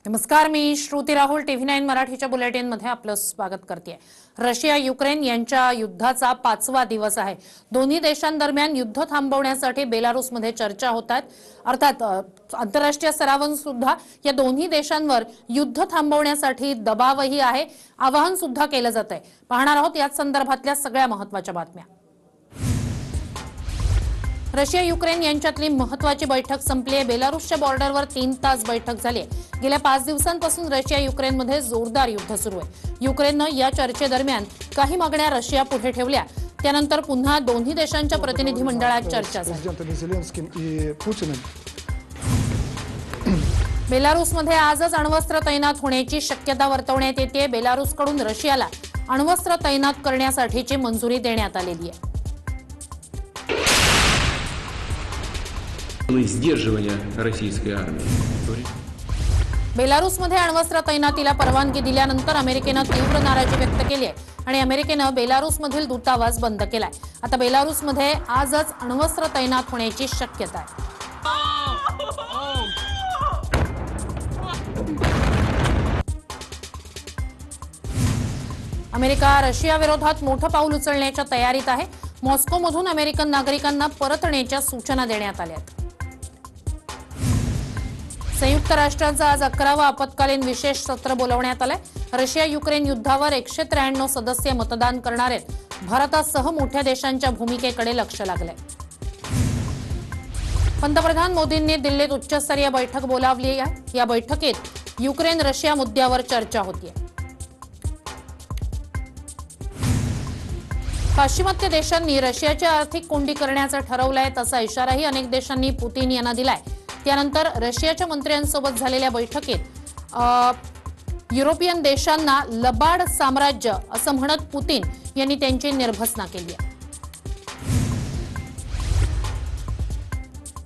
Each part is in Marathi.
नमस्कार, मी श्रुती राहुल TV9 मराठीच्या बुलेटिन मध्ये आपलं स्वागत करते। रशिया युक्रेन यांच्या युद्धाचा 5वा दिवस आहे। दोन्ही देशांदरम्यान युद्ध थांबवण्यासाठी बेलारूसमध्ये चर्चा होतात। अर्थात आंतरराष्ट्रीय स्तरावर सुद्धा या दोन्ही देशांवर युद्ध थांबवण्यासाठी दबावही आहे, आवाहन सुद्धा केलं जातंय। पाहणार आहोत याच संदर्भातल्या सगळ्या महत्त्वाच्या बातम्या। रशिया युक्रेन यांच्यातली महत्त्वाची बैठक संपली आहे। बेलारूसच्या बॉर्डरवर 3 तास बैठक झाली आहे। गेल्या 5 दिवसांपासून रशिया युक्रेनमध्ये जोरदार युद्ध सुरू आहे। युक्रेननं या चर्चेदरम्यान काही मागण्या रशिया पुढे ठेवल्या, त्यानंतर पुन्हा दोन्ही देशांच्या प्रतिनिधी मंडळात चर्चा झाली। बेलारूसमध्ये आजच अण्वस्त्र तैनात होण्याची शक्यता वर्तवण्यात येते। बेलारूसकडून रशियाला अण्वस्त्र तैनात करण्यासाठीची मंजुरी देण्यात आलेली आहे। बेलारूसमध्ये अण्वस्त्र तैनातीला परवानगी दिल्यानंतर अमेरिकेनं तीव्र नाराजी व्यक्त केली आहे आणि अमेरिकेनं बेलारूसमधील दूतावास बंद केलाय। आता बेलारूसमध्ये आजच अण्वस्त्र तैनात होण्याची शक्यता आहे। अमेरिका रशिया विरोधात मोठं पाऊल उचलण्याच्या तयारीत आहे। मॉस्कोमधून अमेरिकन नागरिकांना परतण्याच्या सूचना देण्यात आल्या आहेत। संयुक्त राष्ट्रांचं आज 11वं आपत्कालीन विशेष सत्र बोलवण्यात आलंय। रशिया युक्रेन युद्धावर 193 सदस्य मतदान करणार आहेत। भारतासह मोठ्या देशांच्या भूमिकेकडे लक्ष लागलंय। पंतप्रधान मोदींनी दिल्लीत उच्चस्तरीय बैठक बोलावली आहे। या बैठकीत युक्रेन रशिया मुद्द्यावर चर्चा होतीये। पाश्चिमात्य देशांनी रशियाची आर्थिक कोंडी करण्याचं ठरवलंय, तसा इशाराही अनेक देशांनी पुतीन यांना दिलाय। त्यानंतर रशियाच्या मंत्र्यांसोबत झालेल्या बैठकीत युरोपियन देशांना लबाड साम्राज्य असं म्हणत पुतीन यांनी त्यांची निर्भसना केली आहे।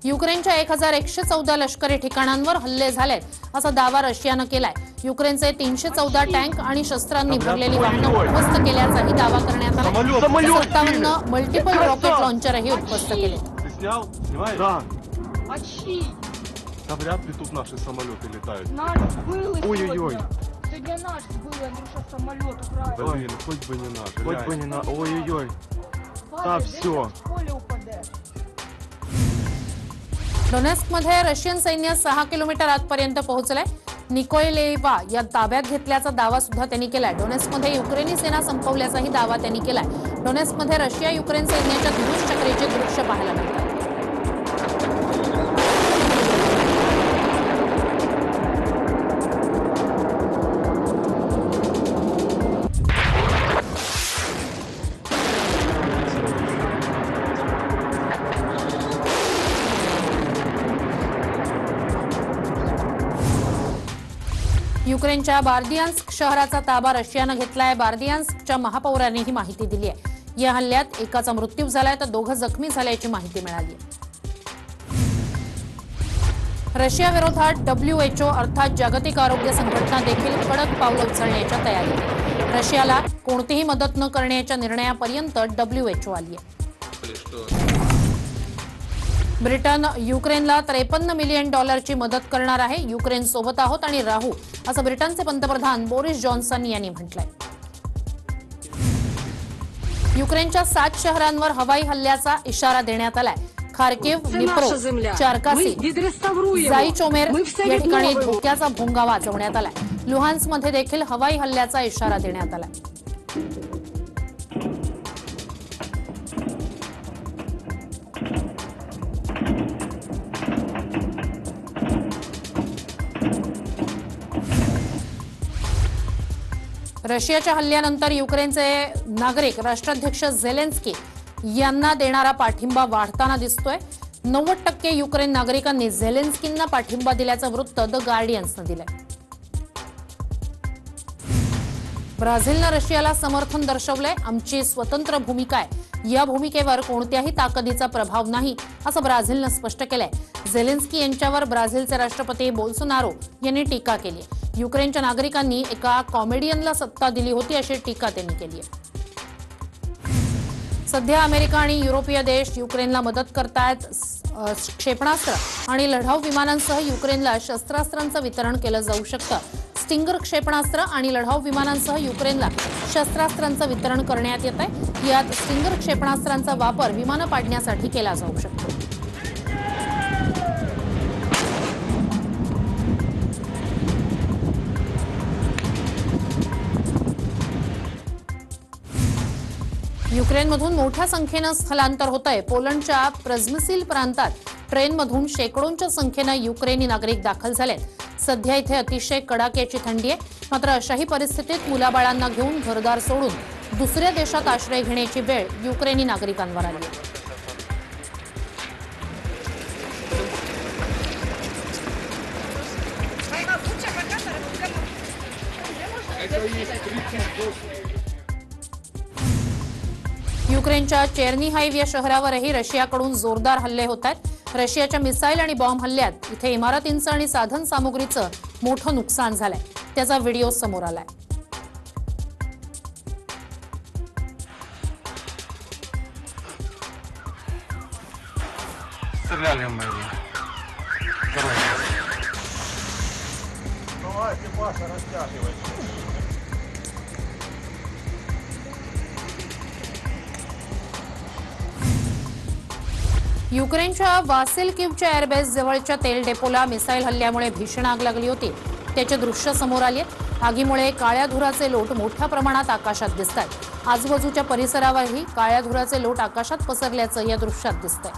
युक्रेनच्या 1114 लष्करी ठिकाणांवर हल्ले झालेत असा दावा रशियानं केलाय। युक्रेनचे 314 टँक आणि शस्त्रांनी भरलेली वाहनं उद्ध्वस्त केल्याचाही दावा करण्यात आला। 57 मल्टिपल रॉकेट लॉन्चरही उद्ध्वस्त केले। Да вряд ли тут наши самолеты летают. Наш был Ой-ой-ой. Сегодня наш был, Андрюша, самолет украли. Блин, хоть бы не наш. Хоть бы не на... Ой-ой-ой. Падай, всё. в поле упаде. डोनेस्कमध्ये रशियन सैन्य 6 किलोमीटर आतपर्यंत पोहोचलंय। निकोलेवा या ताब्यात घेतल्याचा दावा सुद्धा त्यांनी केलाय। डोनेस्कमध्ये युक्रेनी सेना संपवल्याचाही दावा त्यांनी केलाय। डोनेस्कमध्ये रशिया युक्रेन सैन्याच्या धनुष चक्रीचे दृश्य पाहायला मिळतात। युक्रेनच्या बार्दियान्स्क शहराचा ताबा रशियानं घेतलाय। बार्दियान्स्कच्या महापौरांनी ही माहिती दिली आहे। या हल्ल्यात एकाचा मृत्यू झालाय तर 2 जखमी झाल्याची माहिती मिळाली आहे। रशिया विरोधात WHO अर्थात जागतिक आरोग्य संघटना देखील कडक पावलं उचलण्याच्या तयारीत आहे। रशियाला कोणतीही मदत न करण्याच्या निर्णयापर्यंत WHO आली आहे। ब्रिटन युक्रेनला $53 मिलियन मदत करणार आहे। युक्रेन सोबत आहोत आणि राहू असं ब्रिटनचे पंतप्रधान बोरिस जॉन्सन यांनी म्हटलंय। युक्रेनच्या 7 शहरांवर हवाई हल्ल्याचा इशारा देण्यात आलाय। खार्किव्ह, निप्रो, चार्कासी, जाईचोमेर या ठिकाणी धोक्याचा भोंगा वाजवण्यात आलाय। लुहान्स्कमध्ये देखील हवाई हल्ल्याचा इशारा देण्यात आलाय। रशियाच्या हल्ल्यानंतर युक्रेनचे नागरिक राष्ट्राध्यक्ष झेलेन्स्की यांना देणारा पाठिंबा वाढताना दिसतोय। 90% युक्रेन नागरिकांनी झेलेन्स्कींना पाठिंबा दिल्याचं वृत्त द गार्डियन्सनं दिलंय। ब्राझीलनं रशियाला समर्थन दर्शवलंय। आमची स्वतंत्र भूमिका आहे, या भूमिकेवर कोणत्याही ताकदीचा प्रभाव नाही असं ब्राझीलनं स्पष्ट केलंय। झेलेन्स्की यांच्यावर ब्राझीलचे राष्ट्रपती बोल्सोनारो यांनी टीका केली आहे। युक्रेनच्या नागरिकांनी एका कॉमेडियनला सत्ता दिली होती अशी टीका त्यांनी केली आहे। सध्या अमेरिका आणि युरोपीय देश युक्रेनला मदत करतायत। क्षेपणास्त्र आणि लढाऊ विमानांसह युक्रेनला शस्त्रास्त्रांचं वितरण केलं जाऊ शकतं. स्टिंगर क्षेपणास्त्र आणि लढाऊ विमानांसह युक्रेनला शस्त्रास्त्रांचं वितरण करण्यात येत आहे. यात स्टिंगर क्षेपणास्त्रांचा वापर विमानं पाडण्यासाठी केला जाऊ शकतो. युक्रेनमधून मोठ्या संख्येनं स्थलांतर होतंय. पोलंडच्या प्रझमिसिल प्रांतात ट्रेनमधून शेकडोंच्या संख्येनं युक्रेनी नागरिक दाखल झालेत. सध्या इथे अतिशय कडाक्याची थंडी आहे. मात्र अशाही परिस्थितीत मुलाबाळांना घेऊन घरदार सोडून दुसऱ्या देशात आश्रय घेण्याची वेळ युक्रेनी नागरिकांवर आली आहे. युक्रेनच्या चेर्निहाइव या शहरावरही रशियाकडून जोरदार हल्ले होत आहेत. रशियाच्या मिसाईल आणि बॉम्ब हल्ल्यात इथे इमारतींचं आणि साधन सामुग्रीचं मोठं नुकसान झालंय. त्याचा व्हिडिओ समोर आलाय. युक्रेनच्या वासिल्किवच्या एअरबेस जवळच्या तेल डेपोला मिसाईल हल्ल्यामुळे भीषण आग लागली होती. त्याचे दृश्य समोर आली आहेत. आगीमुळे काळ्या धुराचे लोट मोठ्या प्रमाणात आकाशात दिसतात. आजूबाजूच्या परिसरावरही काळ्या धुराचे लोट आकाशात पसरल्याचं या दृश्यात दिसतंय.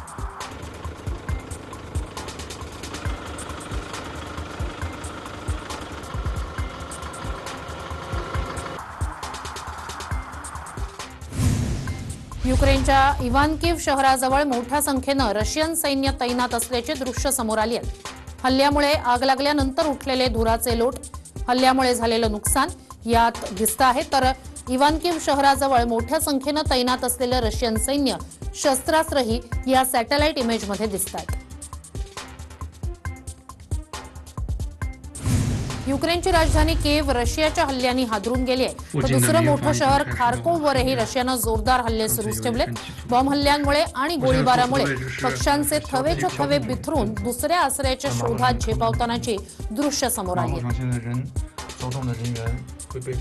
युक्रेनच्या इव्हानकिव शहराजवळ मोठ्या संख्येनं रशियन सैन्य तैनात असल्याचे दृश्य समोर आली आहेत. हल्ल्यामुळे आग लागल्यानंतर उठलेले धुराचे लोट, हल्ल्यामुळे झालेलं नुकसान यात दिसतं आहे. तर इव्हानकिव शहराजवळ मोठ्या संख्येनं तैनात असलेलं रशियन सैन्य, शस्त्रास्त्रही या सॅटेलाइट इमेजमध्ये दिसत आहेत. युक्रेनची राजधानी कीव रशियाच्या हल्ल्यांनी हादरून गेली आहे. तर दुसरं मोठं शहर खार्कोव्हवरही रशियानं जोरदार हल्ले सुरूच ठेवले. बॉम्ब हल्ल्यांमुळे आणि गोळीबारामुळे पक्षांचे थवेच्या थवे बिथरून दुसऱ्या आश्रयाच्या शोधात झेपावतानाची दृश्य समोर आली. 走动的人员会被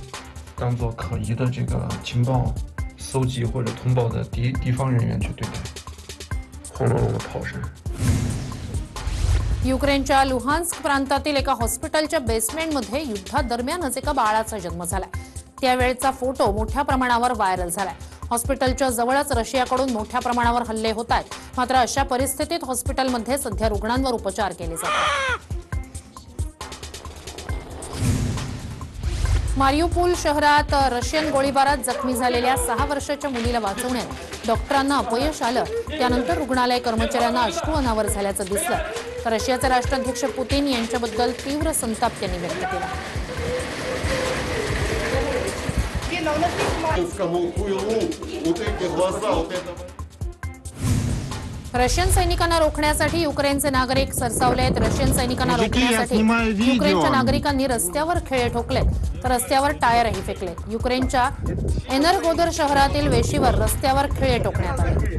当作可疑的这个情报搜集或者通报的敌方人员去对待，轰隆隆的炮声。 युक्रेनच्या लुहान्स्क प्रांतातील एका हॉस्पिटलच्या बेसमेंटमध्ये युद्धादरम्यानच एका बाळाचा जन्म झालाय. त्यावेळचा फोटो मोठ्या प्रमाणावर व्हायरल झालाय. हॉस्पिटलच्या जवळच रशियाकडून मोठ्या प्रमाणावर हल्ले होत आहेत. मात्र अशा परिस्थितीत हॉस्पिटलमध्ये सध्या रुग्णांवर उपचार केले जातात. मारियुपोल शहरात रशियन गोळीबारात जखमी झालेल्या 6 वर्षाच्या मुलीला वाचवण्यात डॉक्टरांना अपयश आलं. त्यानंतर रुग्णालय कर्मचाऱ्यांना अश्रू अनावर झाल्याचं दिसलं. तर रशियाचे राष्ट्राध्यक्ष पुतीन यांच्याबद्दल तीव्र संताप त्यांनी व्यक्त केला. रशियन सैनिकांना रोखण्यासाठी युक्रेनचे नागरिक सरसावले आहेत. रशियन सैनिकांना रोखण्यासाठी युक्रेनच्या नागरिकांनी रस्त्यावर खिळे ठोकलेत. तर रस्त्यावर टायरही फेकले. युक्रेनच्या एनरगोदर शहरातील वेशीवर रस्त्यावर खिळे ठोकण्यात आले.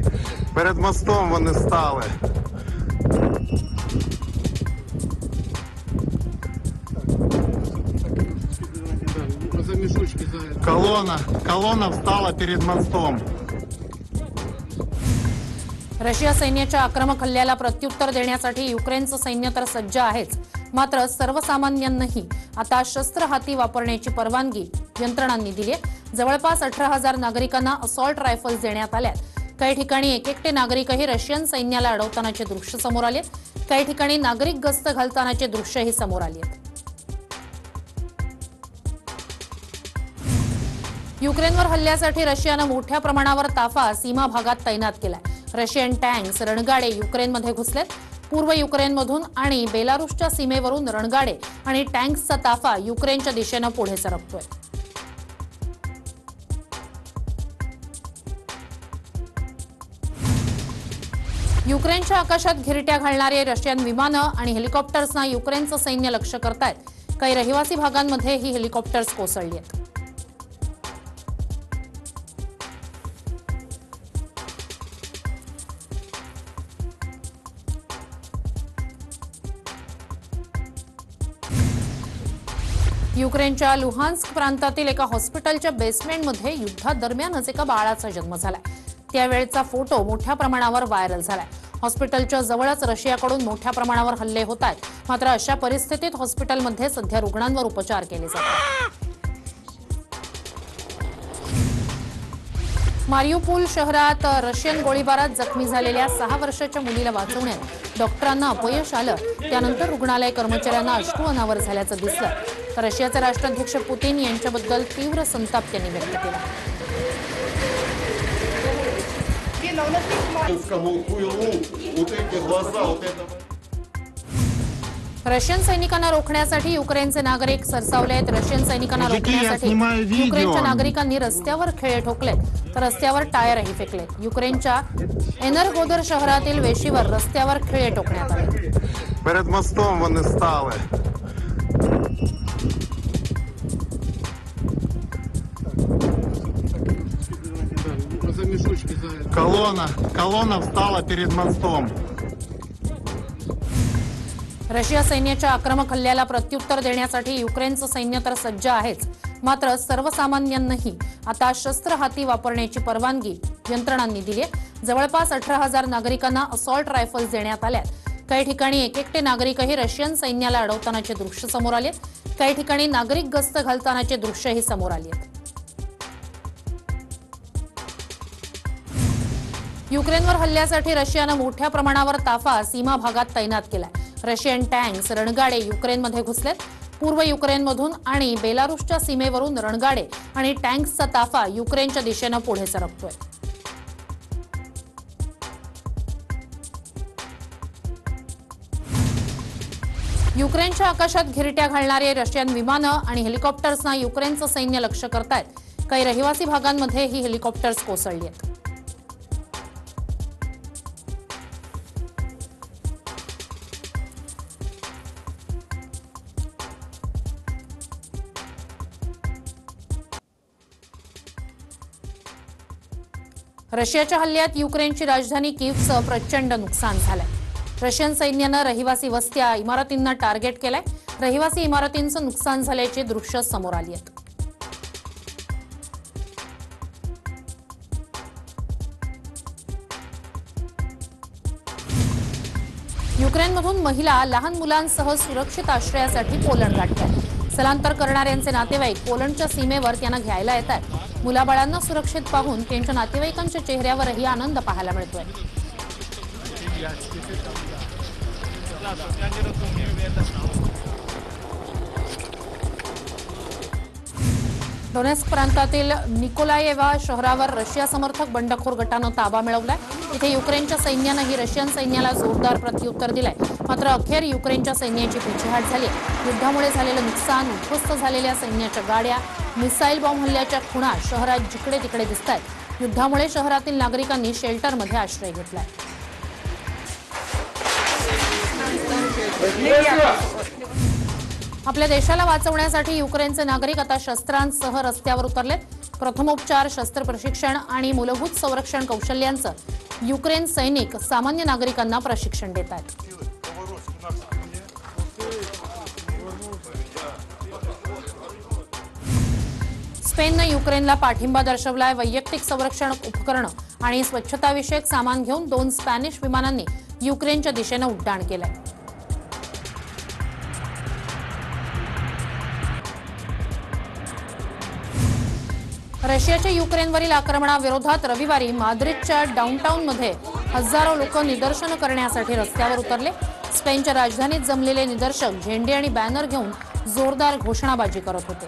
Перед мостом вони стали. Колонна встала перед мостом. रशिया सैन्याच्या आक्रमक हल्ल्याला प्रत्युत्तर देण्यासाठी युक्रेनचं सैन्य तर सज्ज आहेच. मात्र सर्वसामान्यांनाही आता शस्त्र हाती वापरण्याची परवानगी यंत्रणांनी दिली आहे. जवळपास 18,000 नागरिकांना असॉल्ट रायफल्स देण्यात आल्या. काही ठिकाणी एकटे नागरिकही रशियन सैन्याला अडवतानाचे दृश्य समोर आले. काही ठिकाणी नागरिक गस्त घालतानाचे दृश्यही समोर आले. युक्रेनवर हल्ल्यासाठी रशियानं मोठ्या प्रमाणावर ताफा सीमा भागात तैनात केलाय. रशियन टँक्स, रणगाडे युक्रेनमध्ये घुसलेत. पूर्व युक्रेनमधून आणि बेलारूसच्या सीमेवरून रणगाडे आणि टँक्सचा ताफा युक्रेनच्या दिशेनं पुढे सरकतोय. युक्रेनच्या आकाशात घिरट्या घालणारे रशियन विमानं आणि हेलिकॉप्टर्सना युक्रेनचं सैन्य लक्ष्य करतायत. काही रहिवासी भागांमध्ये ही हेलिकॉप्टर्स कोसळली आहेत. युक्रेनच्या लुहान्स्क प्रांतातील एका हॉस्पिटलच्या बेसमेंटमध्ये युद्धादरम्यानच एका बाळाचा जन्म झालाय। त्यावेळचा फोटो मोठ्या प्रमाणावर व्हायरल झालाय। हॉस्पिटलच्या जवळच रशियाकडून मोठ्या प्रमाणावर हल्ले होत आहेत। मात्र अशा परिस्थितीत हॉस्पिटलमध्ये सध्या रुग्णांवर उपचार केले जातात। मारिउपोल शहरात रशियन गोळीबारात जखमी झालेल्या 6 वर्षाच्या मुलीला वाचवण्यात डॉक्टरांना अपयश आलं। त्यानंतर रुग्णालय कर्मचाऱ्यांना अश्रू अनावर झाल्याचं दिसलं। तर रशियाचे राष्ट्राध्यक्ष पुतीन यांच्याबद्दल तीव्र संताप त्यांनी व्यक्त केला। रशियन सैनिकांना रोखण्यासाठी युक्रेनचे नागरिक सरसावले आहेत। रशियन सैनिकांना रोखण्यासाठी युक्रेनच्या नागरिकांनी रस्त्यावर खिळे ठोकलेत, तर रस्त्यावर टायरही फेकले। युक्रेनच्या एनरगोदर शहरातील वेशीवर रस्त्यावर खिळे ठोकण्यात आले। Перед мостом вони стали. Колонна встала перед мостом. रशिया सैन्याच्या आक्रमक हल्ल्याला प्रत्युत्तर देण्यासाठी युक्रेनचं सैन्य तर सज्ज आहेच, मात्र सर्वसामान्यांनाही आता शस्त्र हाती वापरण्याची परवानगी यंत्रणांनी दिली आहे। जवळपास 18,000 नागरिकांना असॉल्ट रायफल्स देण्यात आल्या। काही ठिकाणी एकटे नागरिकही रशियन सैन्याला अडवतानाचे दृश्य समोर आले। काही ठिकाणी नागरिक गस्त घालतानाचे दृश्यही समोर आले। युक्रेनवर हल्ल्यासाठी रशियानं मोठ्या प्रमाणावर ताफा सीमा भागात तैनात केलाय। रशियन टँक्स रणगाडे युक्रेनमध्ये घुसलेत। पूर्व युक्रेनमधून आणि बेलारूसच्या सीमेवरून रणगाडे आणि टँक्सचा ताफा युक्रेनच्या दिशेनं पुढे सरकतोय। युक्रेनच्या आकाशात घिरट्या घालणारे रशियन विमानं आणि हेलिकॉप्टर्सना युक्रेनचं सैन्य लक्ष्य करतायत। काही रहिवासी भागांमध्ये ही हेलिकॉप्टर्स कोसळली आहेत। रशियाच्या हल्ल्यात युक्रेनची राजधानी कीव्हचं प्रचंड नुकसान झालंय। रशियन सैन्यानं रहिवासी वस्त्या इमारतींना टार्गेट केलंय। रहिवासी इमारतींचं नुकसान झाल्याची दृश्य समोर आली आहेत। युक्रेनमधून महिला लहान मुलांसह सुरक्षित आश्रयासाठी पोलंड गाठतात। स्थलांतर करणाऱ्यांचे नातेवाईक पोलंडच्या सीमेवर त्यांना घ्यायला येतात। मुलाबाळांना सुरक्षित पाहून त्यांच्या नातेवाईकांच्या चेहऱ्यावरही आनंद पाहायला मिळतोय। डोनेस्क प्रांतातील निकोलायेवा शहरावर रशिया समर्थक बंडखोर गटानं ताबा मिळवलाय। इथे युक्रेनच्या सैन्यानंही रशियन सैन्याला जोरदार प्रत्युत्तर दिलंय। मात्र अखेर युक्रेनच्या सैन्याची पिछेहाट झाली। युद्धामुळे झालेलं नुकसान, उद्ध्वस्त झालेल्या सैन्याच्या गाड्या, मिसाईल बॉम्ब हल्ल्याच्या खुणा शहरात जिकडे तिकडे दिसतायत। युद्धामुळे शहरातील नागरिकांनी शेल्टरमध्ये आश्रय घेतलाय। आपल्या देशाला वाचवण्यासाठी युक्रेनचे नागरिक आता शस्त्रांसह रस्त्यावर उतरलेत। प्रथमोपचार, शस्त्र प्रशिक्षण आणि मूलभूत संरक्षण कौशल्यांचं युक्रेन सैनिक सामान्य नागरिकांना प्रशिक्षण देत आहेत। स्पेननं युक्रेनला पाठिंबा दर्शवलाय। वैयक्तिक संरक्षण उपकरणं आणि स्वच्छताविषयक सामान घेऊन 2 स्पॅनिश विमानांनी युक्रेनच्या दिशेनं उड्डाण केलंय। रशियाच्या युक्रेनवरील आक्रमणाविरोधात रविवारी माद्रिदच्या डाऊनटाऊनमध्ये हजारो लोक निदर्शनं करण्यासाठी रस्त्यावर उतरले। स्पेनच्या राजधानीत जमलेले निदर्शक झेंडे आणि बॅनर घेऊन जोरदार घोषणाबाजी करत होते।